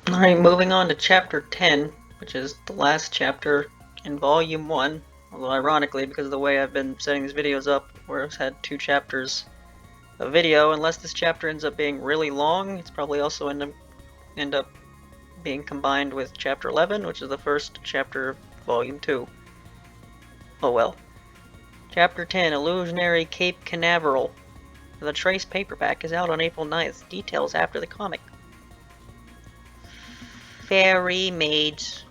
Alright, moving on to chapter 10, which is the last chapter in volume 1. Although ironically, because of the way I've been setting these videos up, where I've had 2 chapters of video, unless this chapter ends up being really long, it's probably also end up being combined with chapter 11, which is the first chapter of volume 2. Oh well. Chapter 10, Illusionary Cape Canaveral. The Trace paperback is out on April 9th. Details after the comic. Fairy maids.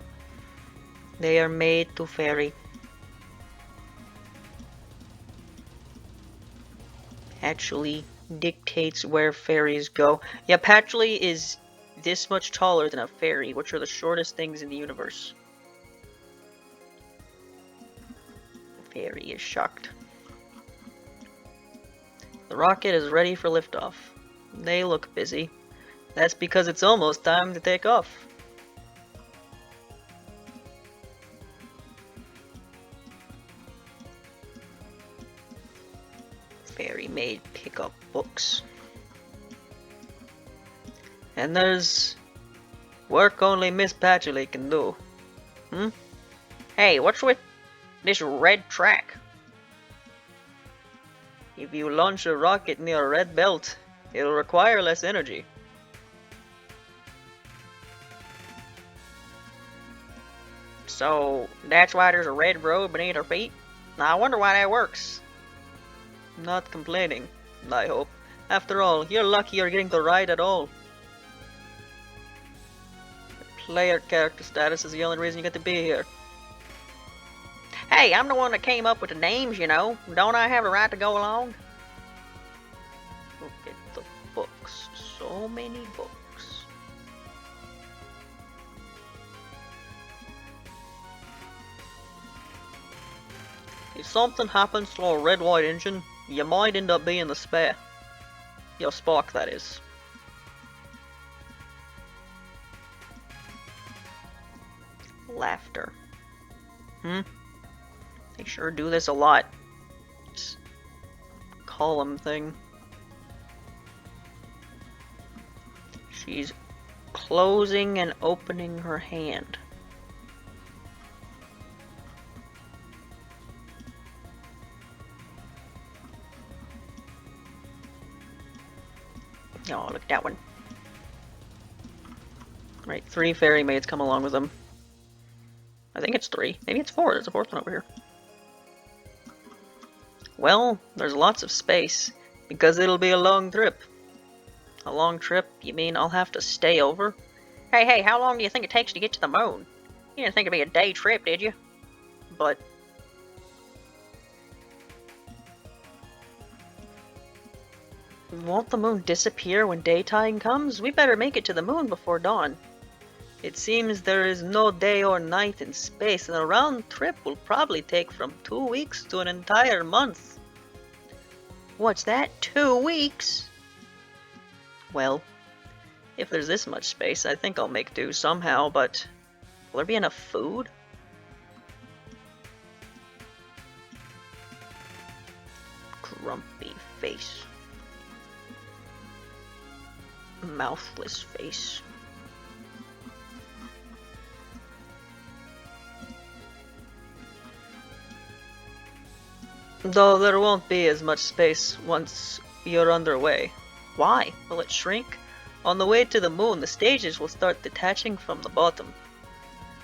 They are made to ferry. Actually dictates where fairies go. Yeah, Patchouli is this much taller than a fairy, which are the shortest things in the universe. The fairy is shocked. The rocket is ready for liftoff. They look busy. That's because it's almost time to take off. Fairy maid pick up books. And there's work only Miss Patchouli can do. Hey, what's with this red track? If you launch a rocket near a red belt, it'll require less energy. So that's why there's a red road beneath our feet? Now I wonder why that works. Not complaining, I hope. After all, you're lucky you're getting to ride at all. Player character status is the only reason you get to be here. Hey, I'm the one that came up with the names, you know. Don't I have the right to go along? Look at the books. So many books. If something happens to our red-white engine, you might end up being the spare. Your spark, that is. Laughter. They sure do this a lot. It's a column thing. She's closing and opening her hand. Oh, look at that one. Right, 3 fairy maids come along with them. I think it's 3. Maybe it's 4. There's a 4th one over here. Well, there's lots of space, because it'll be a long trip. A long trip? You mean I'll have to stay over? Hey, how long do you think it takes to get to the moon? You didn't think it'd be a day trip, did you? But... won't the moon disappear when daytime comes? We better make it to the moon before dawn. It seems there is no day or night in space, and a round trip will probably take from 2 weeks to an entire month. What's that? 2 weeks? Well, if there's this much space, I think I'll make do somehow, but will there be enough food? Grumpy face. Mouthless face. Though there won't be as much space once you're underway. Why? Will it shrink? On the way to the moon, the stages will start detaching from the bottom.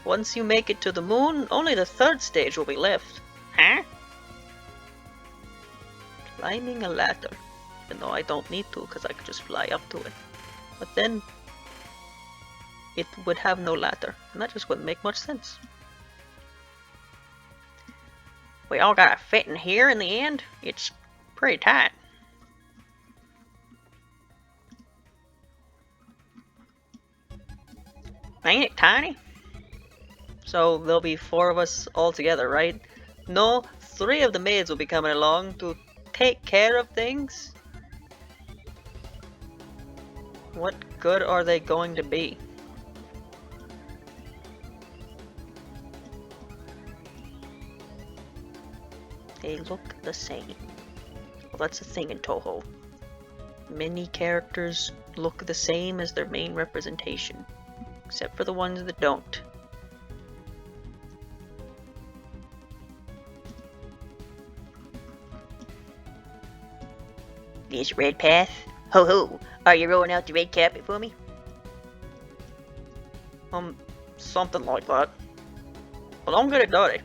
Once you make it to the moon, only the 3rd stage will be left. Huh? Climbing a ladder. Even though I don't need to, because I could just fly up to it. But then, it would have no ladder, and that just wouldn't make much sense. We all gotta fit in here in the end? It's pretty tight. Ain't it tiny? So there'll be 4 of us all together, right? No, 3 of the maids will be coming along to take care of things? What good are they going to be? They look the same. Well, that's the thing in Touhou. Many characters look the same as their main representation. Except for the ones that don't. This red path? Ho ho! Are you rolling out the red carpet for me? Something like that. But don't get it dirty.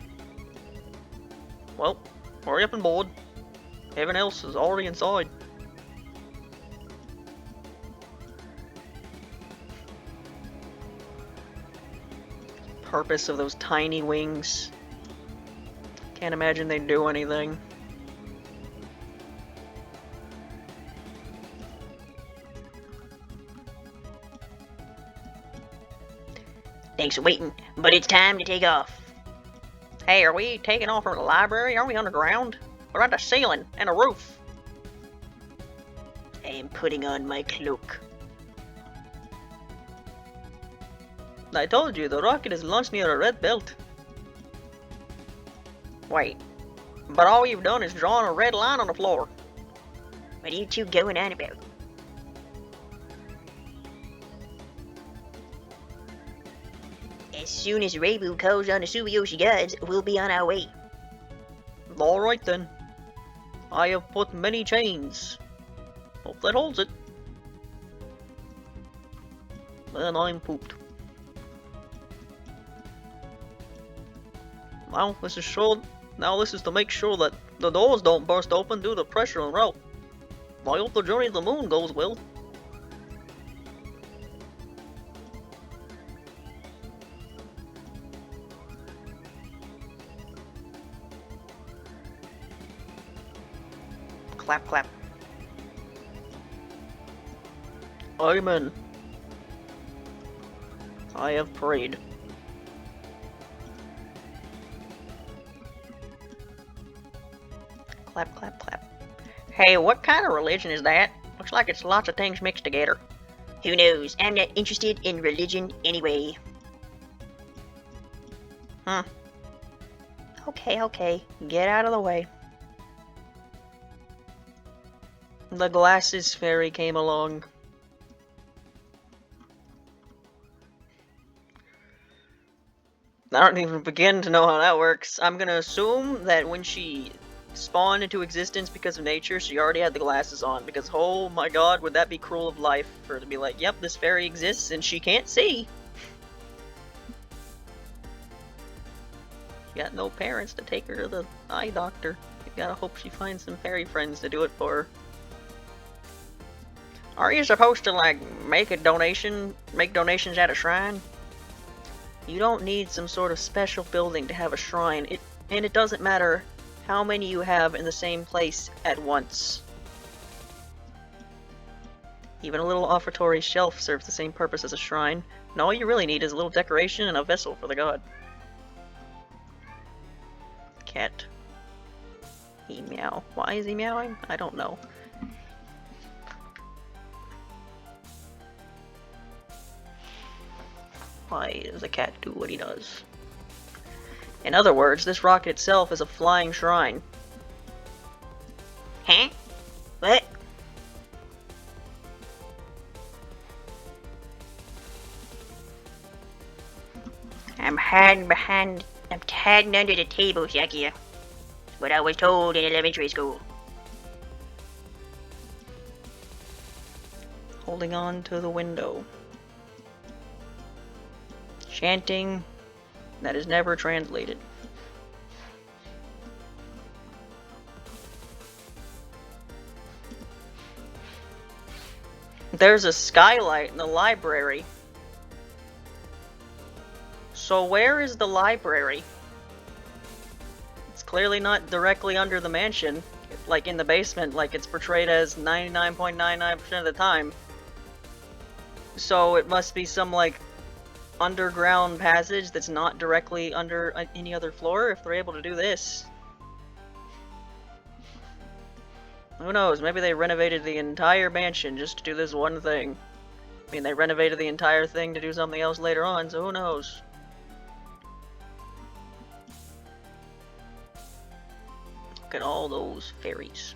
Well, hurry up and board. Everyone else is already inside. Purpose of those tiny wings. Can't imagine they do anything. Thanks for waiting, but it's time to take off. Hey, are we taking off from the library? Aren't we underground? What about the ceiling and the roof? I am putting on my cloak. I told you, the rocket is launched near a red belt. Wait, but all you've done is drawn a red line on the floor. What are you two going on about? As soon as Reibu calls on the Subiyoshi gods, we'll be on our way. Alright then. I have put many chains. Hope that holds it. Then I'm pooped. Now this is to make sure that the doors don't burst open due to pressure en route. I hope the journey to the moon goes well. Clap, clap. Amen. I have prayed. Clap, clap, clap. Hey, what kind of religion is that? Looks like it's lots of things mixed together. Who knows? I'm not interested in religion anyway. Okay. Get out of the way. The glasses fairy came along. I don't even begin to know how that works. I'm gonna assume that when she spawned into existence because of nature, she already had the glasses on, because oh my god, would that be cruel of life for her to be like, yep, this fairy exists and she can't see. She got no parents to take her to the eye doctor. You gotta hope she finds some fairy friends to do it for her. Are you supposed to, like, make donations at a shrine? You don't need some sort of special building to have a shrine, and it doesn't matter how many you have in the same place at once. Even a little offertory shelf serves the same purpose as a shrine, and all you really need is a little decoration and a vessel for the god. Cat. He meow. Why is he meowing? I don't know. Why does a cat do what he does? In other words, this rocket itself is a flying shrine. Huh? What? I'm hiding under the table, Shakia. That's what I was told in elementary school. Holding on to the window. Chanting that is never translated. There's a skylight in the library. So where is the library? It's clearly not directly under the mansion, like in the basement, like it's portrayed as 99.99% of the time. So it must be some, like, underground passage that's not directly under any other floor if they're able to do this. Who knows, maybe they renovated the entire mansion just to do this one thing. I mean, they renovated the entire thing to do something else later on, so who knows. Look at all those fairies.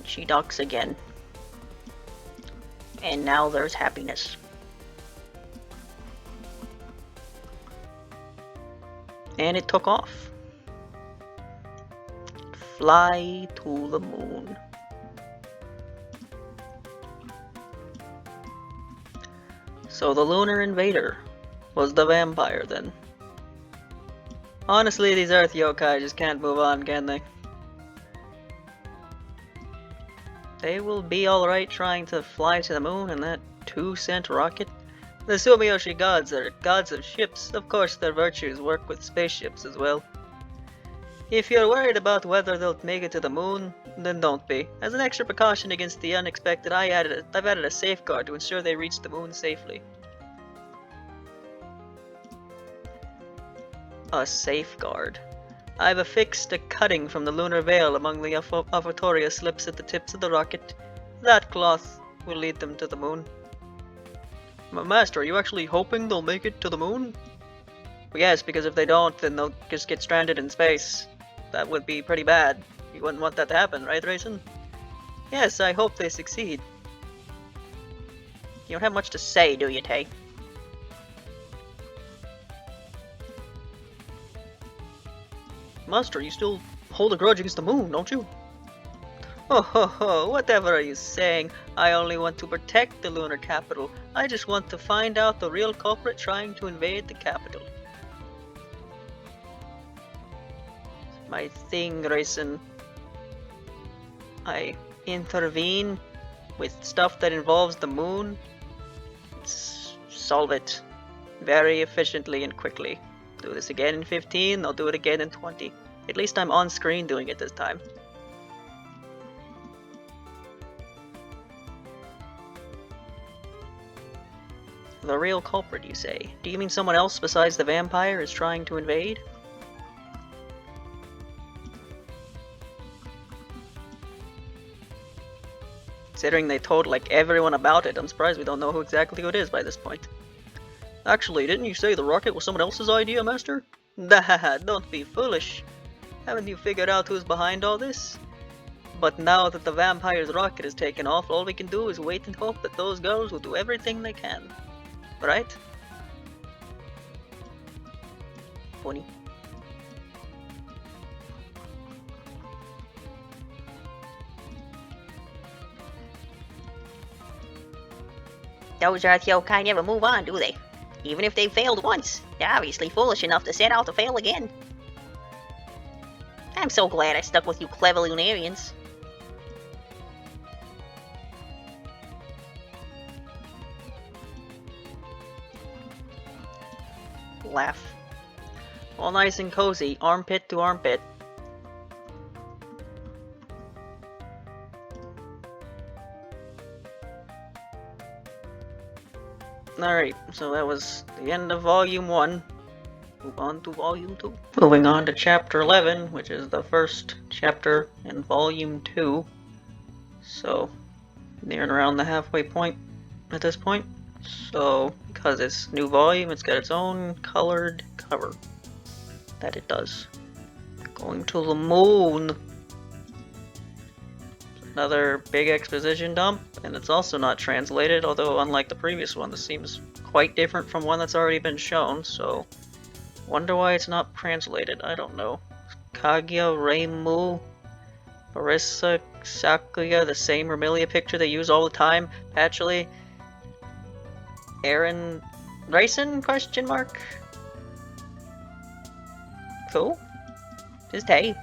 She docks again. And now there's happiness. And it took off. Fly to the moon. So the lunar invader was the vampire then. Honestly, these Earth yokai just can't move on, can they? They will be alright trying to fly to the moon in that 2-cent rocket. The Sumiyoshi gods are gods of ships. Of course, their virtues work with spaceships as well. If you're worried about whether they'll make it to the moon, then don't be. As an extra precaution against the unexpected, I've added a safeguard to ensure they reach the moon safely. A safeguard. I've affixed a cutting from the lunar veil among the avatoria slips at the tips of the rocket. That cloth will lead them to the moon. Master, are you actually hoping they'll make it to the moon? Well, yes, because if they don't, then they'll just get stranded in space. That would be pretty bad. You wouldn't want that to happen, right, Raisin? Yes, I hope they succeed. You don't have much to say, do you, Tay? Master, you still hold a grudge against the moon, don't you? Oh ho ho, whatever are you saying? I only want to protect the lunar capital. I just want to find out the real culprit trying to invade the capital. My thing, Raisin. I intervene with stuff that involves the moon. Solve it very efficiently and quickly. Do this again in 15, I'll do it again in 20. At least I'm on screen doing it this time. The real culprit, you say? Do you mean someone else besides the vampire is trying to invade? Considering they told like everyone about it, I'm surprised we don't know who exactly it is by this point. Actually, didn't you say the rocket was someone else's idea, Master? Nah, don't be foolish. Haven't you figured out who's behind all this? But now that the vampire's rocket is taken off, all we can do is wait and hope that those girls will do everything they can. Right? Funny. Those Earth yokai never move on, do they? Even if they failed once, they're obviously foolish enough to set out to fail again. I'm so glad I stuck with you clever Lunarians. Laugh. All nice and cozy, armpit to armpit. Alright, so that was the end of Volume 1. Move on to Volume 2. Moving on to Chapter 11, which is the first chapter in Volume 2. So, nearing around the halfway point at this point. So, because it's new volume, it's got its own colored cover. That it does. Going to the moon. Another big exposition dump, and it's also not translated, although unlike the previous one, this seems quite different from one that's already been shown, so wonder why it's not translated. I don't know. Kaguya, Reimu, Marissa, Sakuya, the same Remilia picture they use all the time. Actually, Aaron Raisin? Question mark. Cool. Just hey.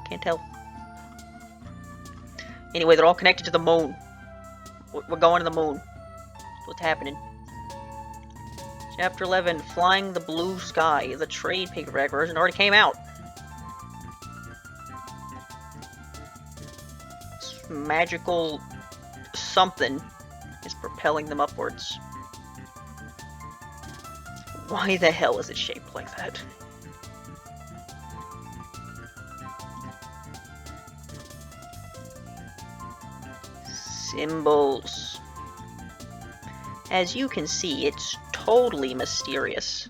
Can't tell. Anyway, they're all connected to the moon. We're going to the moon. That's what's happening. Chapter 11, Flying the Blue Sky. The trade paperback version already came out. This magical something is propelling them upwards. Why the hell is it shaped like that? Symbols. As you can see, it's totally mysterious.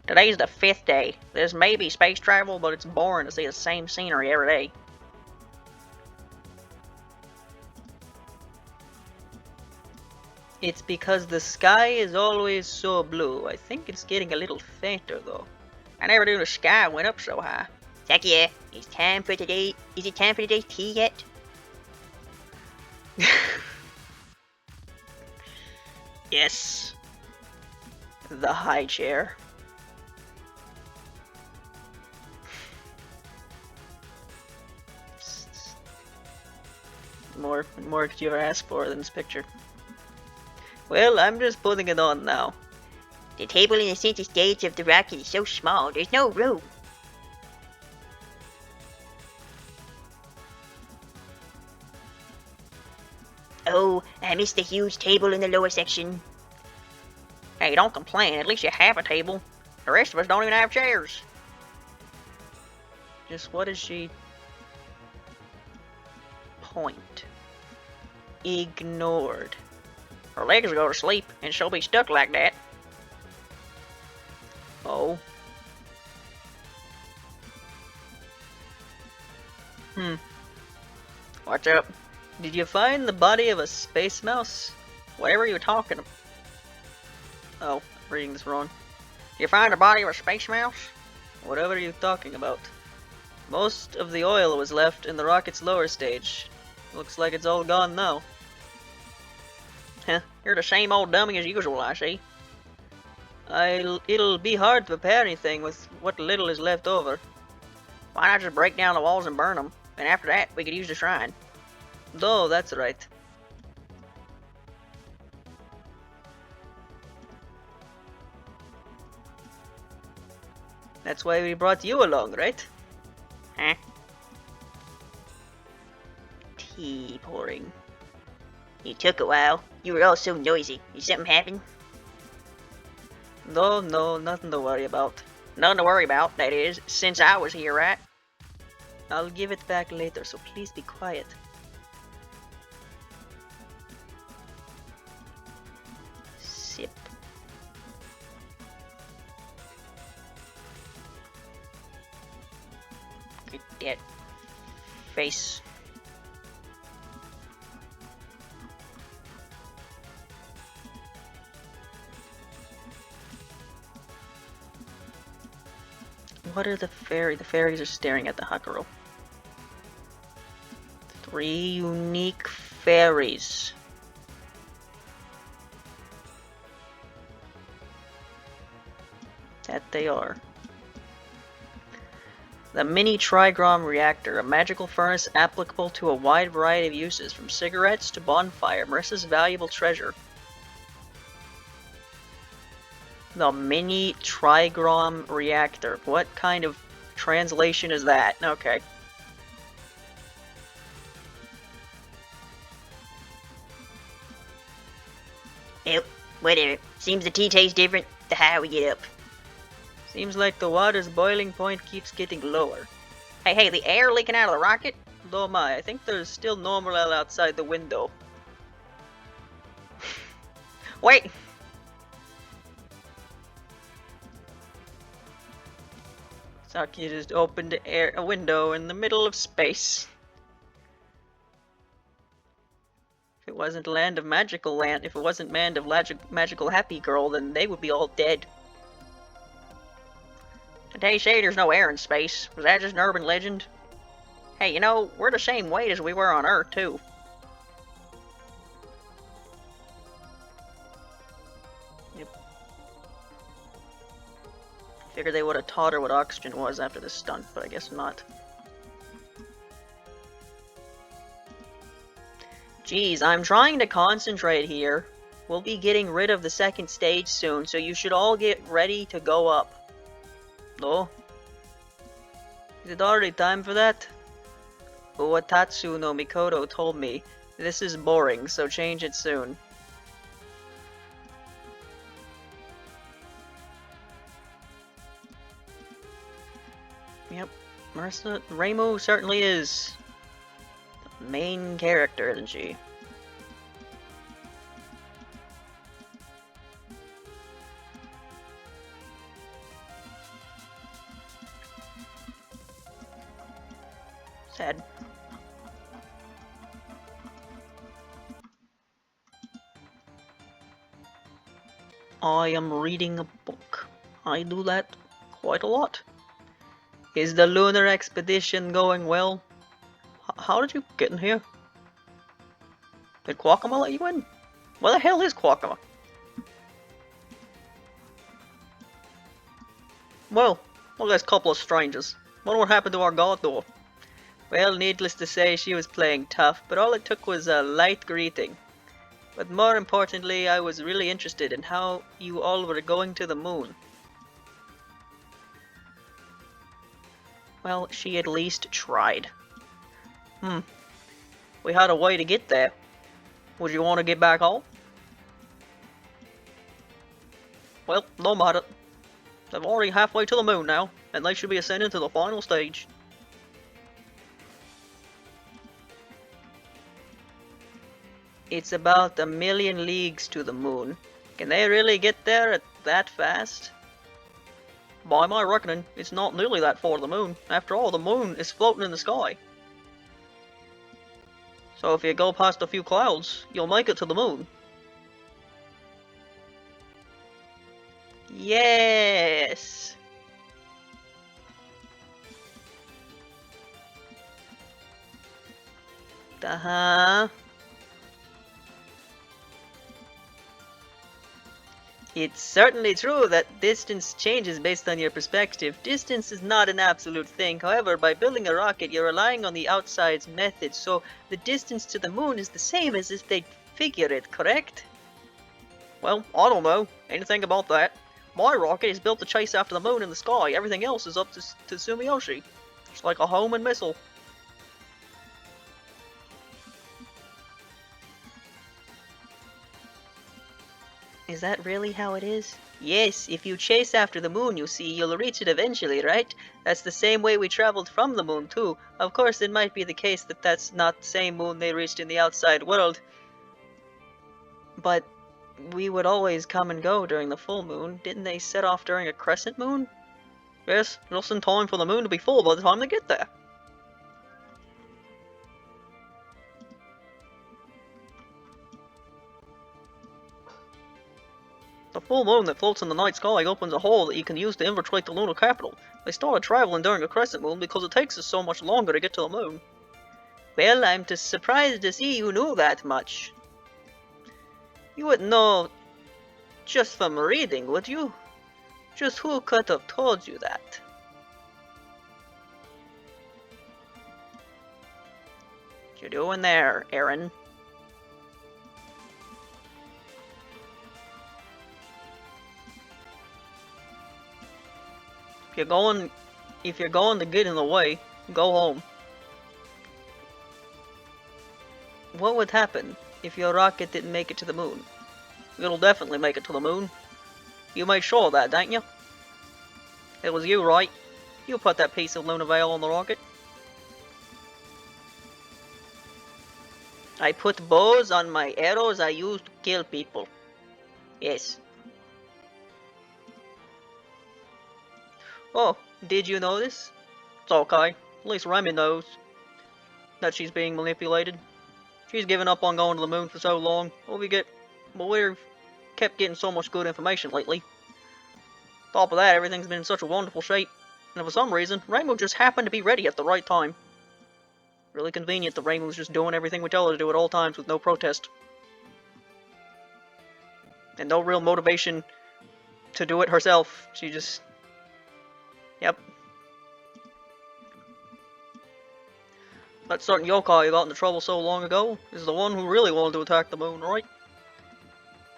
Today's the 5th day. There's maybe space travel, but it's boring to see the same scenery every day. It's because the sky is always so blue. I think it's getting a little fainter though. I never knew the sky went up so high. Sakia, is it time for today's tea yet? Yes. The high chair. More could you ever ask for than this picture? Well, I'm just putting it on now. The table in the center stage of the rocket is so small, there's no room. Oh, I missed the huge table in the lower section. Hey, don't complain. At least you have a table. The rest of us don't even have chairs. Just what is she? Point. Ignored. Her legs will go to sleep, and she'll be stuck like that. Oh. What's up? Did you find the body of a space mouse? Whatever you're talking about. Oh, I'm reading this wrong. Did you find the body of a space mouse? Whatever you're talking about. Most of the oil was left in the rocket's lower stage. Looks like it's all gone now. Heh, you're the same old dummy as usual, I see. It'll be hard to prepare anything with what little is left over. Why not just break down the walls and burn them? And after that, we could use the shrine. Oh, that's right. That's why we brought you along, right? Huh? Tea pouring. It took a while. You were all so noisy. Did something happen? No, nothing to worry about. Nothing to worry about, that is, since I was here, right? I'll give it back later, so please be quiet. Sip. Get that face. What are the fairies? The fairies are staring at the Hakuro. 3 unique fairies. That they are. The mini trigram reactor, a magical furnace applicable to a wide variety of uses, from cigarettes to bonfire, Marissa's valuable treasure. The mini trigram reactor. What kind of translation is that? Okay. Well, whatever. Seems the tea tastes different the higher we get up. Seems like the water's boiling point keeps getting lower. Hey, the air leaking out of the rocket? Oh my, I think there's still normal air outside the window. Wait! Saki just opened a window in the middle of space. If it wasn't Land of Magical Land, if it wasn't Land of Magical Happy Girl, then they would be all dead. They say there's no air in space. Was that just an urban legend? Hey, you know, we're the same weight as we were on Earth, too. Yep. Figured they would have taught her what oxygen was after this stunt, but I guess not. Geez, I'm trying to concentrate here. We'll be getting rid of the second stage soon, so you should all get ready to go up. Oh? Is it already time for that? Uwatatsu no Mikoto told me, this is boring, so change it soon. Yep, Marissa Reimu certainly is the main character, isn't she? Sad. I am reading a book. I do that quite a lot. Is the lunar expedition going well? How did you get in here? Did Quackama let you in? Where the hell is Quackama? Well, look at this couple of strangers. Wonder what happened to our god door. Well, needless to say, she was playing tough, but all it took was a light greeting. But more importantly, I was really interested in how you all were going to the moon. Well, she at least tried. We had a way to get there. Would you want to get back home? Well, no matter. They're already halfway to the moon now, and they should be ascending to the final stage. It's about 1,000,000 leagues to the moon. Can they really get there that fast? By my reckoning, it's not nearly that far to the moon. After all, the moon is floating in the sky. So if you go past a few clouds, you'll make it to the moon. Yes! Uh-huh. It's certainly true that distance changes based on your perspective. Distance is not an absolute thing. However, by building a rocket, you're relying on the outside's method, so the distance to the moon is the same as if they'd figure it, correct? Well, I don't know anything about that. My rocket is built to chase after the moon in the sky. Everything else is up to Sumiyoshi. It's like a homing missile. Is that really how it is? Yes, if you chase after the moon, you see, you'll reach it eventually, right? That's the same way we traveled from the moon, too. Of course, it might be the case that that's not the same moon they reached in the outside world. But we would always come and go during the full moon. Didn't they set off during a crescent moon? Yes, just in time for the moon to be full by the time they get there. The full moon that floats in the night sky opens a hole that you can use to infiltrate the lunar capital. They started traveling during a crescent moon because it takes us so much longer to get to the moon. Well, I'm just surprised to see you knew that much. You wouldn't know just from reading, would you? Just who could have told you that? What you doing there, Aaron? If you're going to get in the way, go home. What would happen if your rocket didn't make it to the moon? It'll definitely make it to the moon. You made sure of that, didn't you? It was you, right? You put that piece of lunar veil on the rocket. I put bows on my arrows I used to kill people. Yes. Oh, did you notice? It's okay. At least Remy knows that she's being manipulated. She's given up on going to the moon for so long. We've kept getting so much good information lately. Top of that, everything's been in such a wonderful shape. And for some reason, Rainbow just happened to be ready at the right time. Really convenient that Rainbow's just doing everything we tell her to do at all times with no protest. And no real motivation to do it herself. She just... Yep. That certain yokai who got into trouble so long ago is the one who really wanted to attack the moon, right?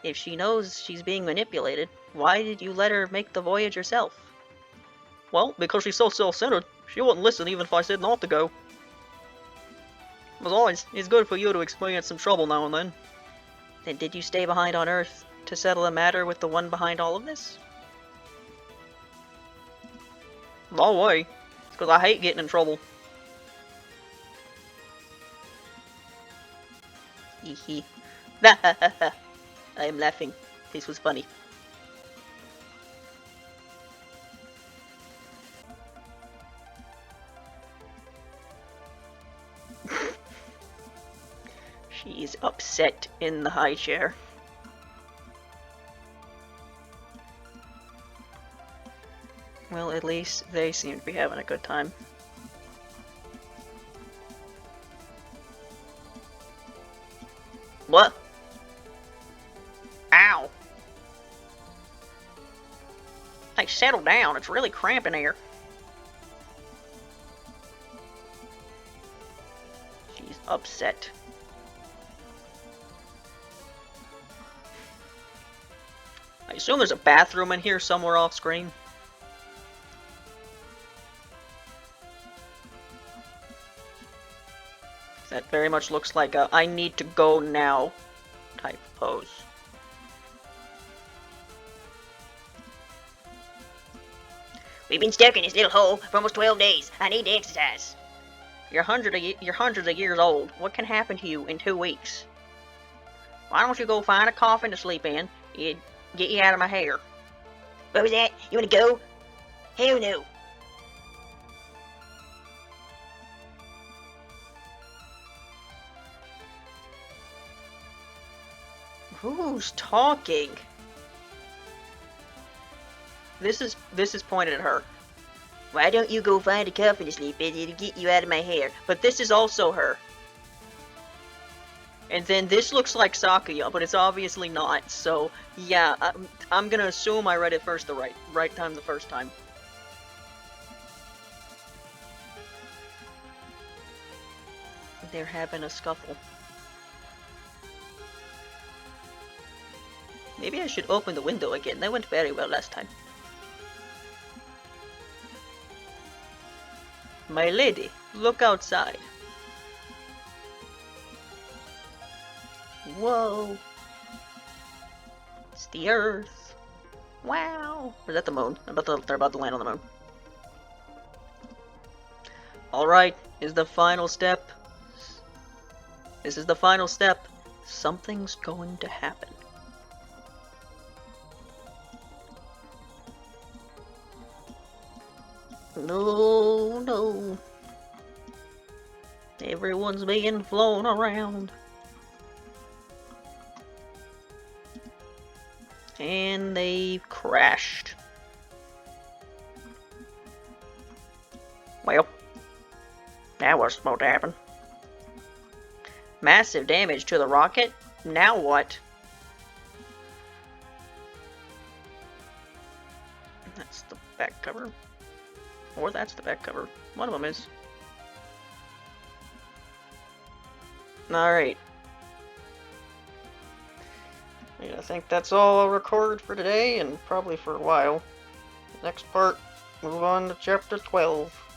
If she knows she's being manipulated, why did you let her make the voyage herself? Well, because she's so self-centered, she wouldn't listen even if I said not to go. Besides, it's good for you to experience some trouble now and then. Then did you stay behind on Earth to settle the matter with the one behind all of this? No way. It's because I hate getting in trouble. Hee I am laughing. This was funny. She's upset in the high chair. Well, at least they seem to be having a good time. What? Ow! Hey, settle down. It's really cramped in here. She's upset. I assume there's a bathroom in here somewhere off screen. That very much looks like a I need to go now type pose. We've been stuck in this little hole for almost 12 days. I need to exercise. You're hundreds of years old. What can happen to you in 2 weeks? Why don't you go find a coffin to sleep in? It'd get you out of my hair. What was that? You wanna go? Hell no. Who's talking? This is pointed at her. Why don't you go find a coffin to sleep in? It'll get you out of my hair. But this is also her. And then this looks like Sakuya, but it's obviously not. So yeah, I'm gonna assume I read it first the right time the first time. They're having a scuffle. Maybe I should open the window again. That went very well last time. My lady, look outside. Whoa. It's the Earth. Wow. Or is that the moon? They're about to land on the moon. Alright, is the final step. This is the final step. Something's going to happen. No, no. Everyone's being flown around. And they've crashed. Well, that was supposed to happen. Massive damage to the rocket? Now what? That's the back cover. Or that's the back cover. One of them is. Alright. Yeah, I think that's all I'll record for today, and probably for a while. Next part, move on to chapter 12.